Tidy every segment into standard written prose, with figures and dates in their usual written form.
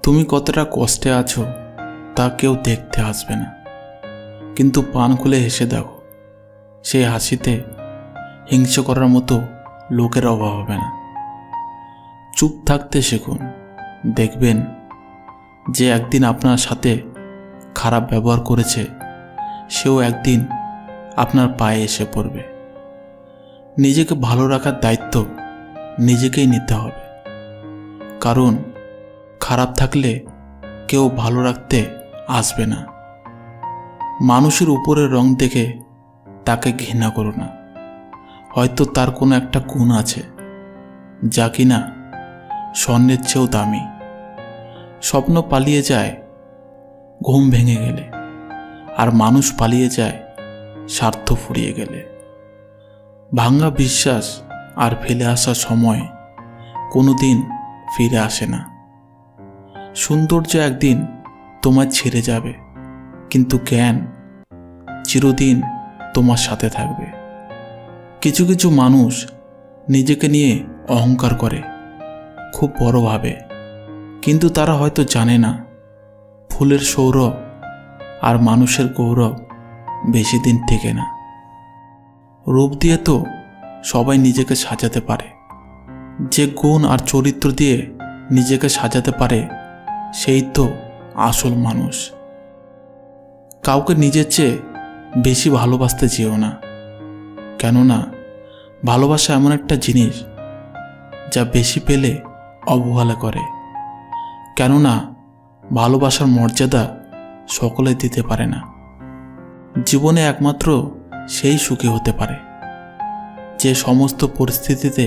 তুমি কতটা কষ্টে আছো তা কেউ দেখতে আসবে না, কিন্তু পান খুলে হেসে দেখো, সেই হাসিতে হিংসা করার মতো লোকের অভাব হবে না। চুপ থাকতে শিখুন, দেখবেন যে একদিন আপনার সাথে খারাপ ব্যবহার করেছে সেও একদিন আপনার পায়ে এসে পড়বে। নিজেকে ভালো রাখার দায়িত্ব নিজেকেই নিতে হবে, কারণ খারাপ থাকলে কেউ ভালো রাখতে আসবে না। মানুষের উপরের রং দেখে তাকে ঘৃণা করো না, হয়তো তার কোনো একটা গুণ আছে যা কিনা স্বর্ণের চেয়েও দামি। স্বপ্ন পালিয়ে যায় ঘুম ভেঙে গেলে, আর মানুষ পালিয়ে যায় স্বার্থ ফুরিয়ে গেলে। ভাঙা বিশ্বাস আর ফেলে আসা সময় কোনোদিন ফিরে আসে না। সৌন্দর্য একদিন তোমার ছেড়ে যাবে, কিন্তু জ্ঞান চিরদিন তোমার সাথে থাকবে। কিছু কিছু মানুষ নিজেকে নিয়ে অহংকার করে, খুব বড় ভাবে, কিন্তু তারা হয়তো জানে না ফুলের সৌরভ আর মানুষের গৌরব বেশি দিন টেকে না। রূপ দিয়ে তো সবাই নিজেকে সাজাতে পারে, যে গুণ আর চরিত্র দিয়ে নিজেকে সাজাতে পারে সেই তো আসল মানুষ। কাউকে নিজের চেয়ে বেশি ভালোবাসতে যেও না, কেননা ভালোবাসা এমন একটা জিনিস যা বেশি পেলে অবহেলা করে। কেননা ভালোবাসার মর্যাদা সকলে দিতে পারে না। জীবনে একমাত্র সেই সুখী হতে পারে যে সমস্ত পরিস্থিতিতে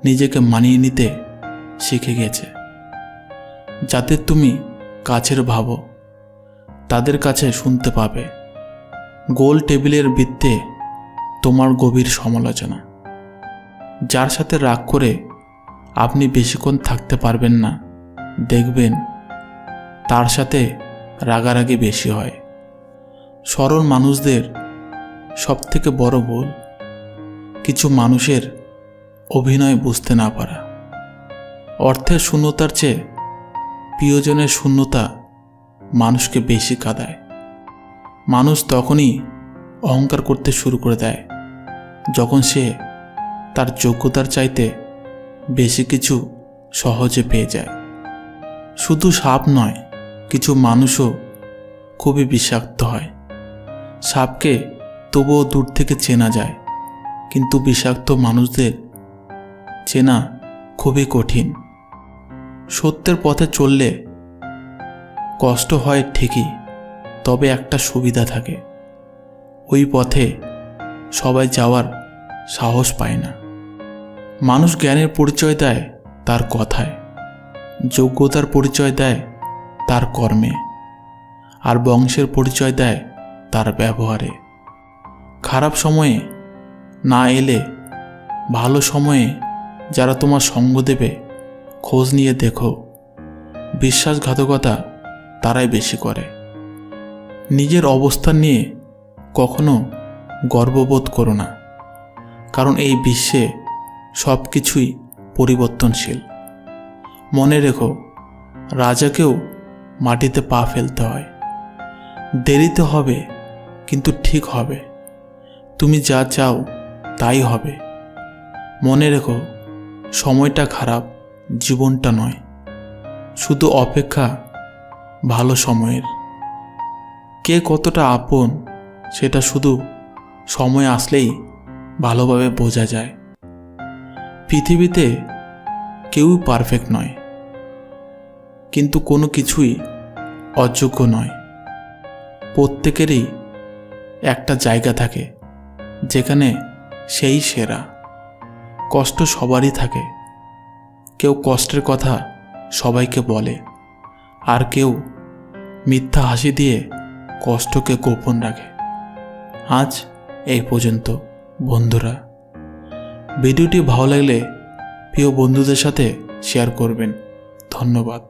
নিজেকে মানিয়ে নিতে শিখে গেছে। যাদের তুমি কাছের ভাবো তাদের কাছে শুনতে পাবে গোল টেবিলের বৃত্তে তোমার গভীর সমালোচনা। যার সাথে রাগ করে আপনি বেশিক্ষণ থাকতে পারবেন না, দেখবেন তার সাথে রাগারাগি বেশি হয়। সরল মানুষদের সবথেকে বড় ভুল কিছু মানুষের অভিনয় বুঝতে না পারা। অর্থের শূন্যতার চেয়ে প্রিয়জনের শূন্যতা মানুষকে বেশি কাঁদায়। মানুষ তখনই অহংকার করতে শুরু করে দেয় যখন সে তার যোগ্যতার চাইতে বেশি কিছু সহজে পেয়ে যায়। শুধু সাপ নয়, কিছু মানুষও খুবই বিষাক্ত হয়। সাপকে তবুও দূর থেকে চেনা যায়, কিন্তু বিষাক্ত মানুষদের চেনা খুবই কঠিন। সত্যের পথে চললে কষ্ট হয় ঠিকই, তবে একটা সুবিধা থাকে, ওই পথে সবাই যাওয়ার সাহস পায় না। মানুষ জ্ঞানের পরিচয় দেয় তার কথায়, যোগ্যতার পরিচয় দেয় তার কর্মে, আর বংশের পরিচয় দেয় তার ব্যবহারে। খারাপ সময়ে না এলে ভালো সময়ে যারা তোমার সঙ্গ দেবে খোঁজ নিয়ে দেখো, বিশ্বাসঘাতকতা তারাই বেশি করে। নিজের অবস্থান নিয়ে কখনো গর্ববোধ করো না, কারণ এই বিশ্বে সব কিছুই পরিবর্তনশীল। মনে রেখো, রাজাকেও মাটিতে পা ফেলতে হয়। দেরিতে হবে, কিন্তু ঠিক হবে। তুমি যা চাও তাই হবে। মনে রেখো, সময়টা খারাপ, জীবনটা নয়। শুধু অপেক্ষা ভালো সময়ের। কে কতটা আপন সেটা শুধু সময় আসলেই ভালোভাবে বোঝা যায়। পৃথিবীতে কেউই পারফেক্ট নয়, কিন্তু কোনো কিছুই অযোগ্য নয়। প্রত্যেকেরই একটা জায়গা থাকে যেখানে সেই সেরা। কষ্ট সবারই থাকে, কেউ কষ্টের কথা সবাইকে বলে, আর কেউ মিথ্যা হাসি দিয়ে কষ্টকে গোপন রাখে। আজ এই পর্যন্ত বন্ধুরা। ভিডিওটি ভালো লাগলে প্রিয় বন্ধুদের সাথে শেয়ার করবেন। ধন্যবাদ।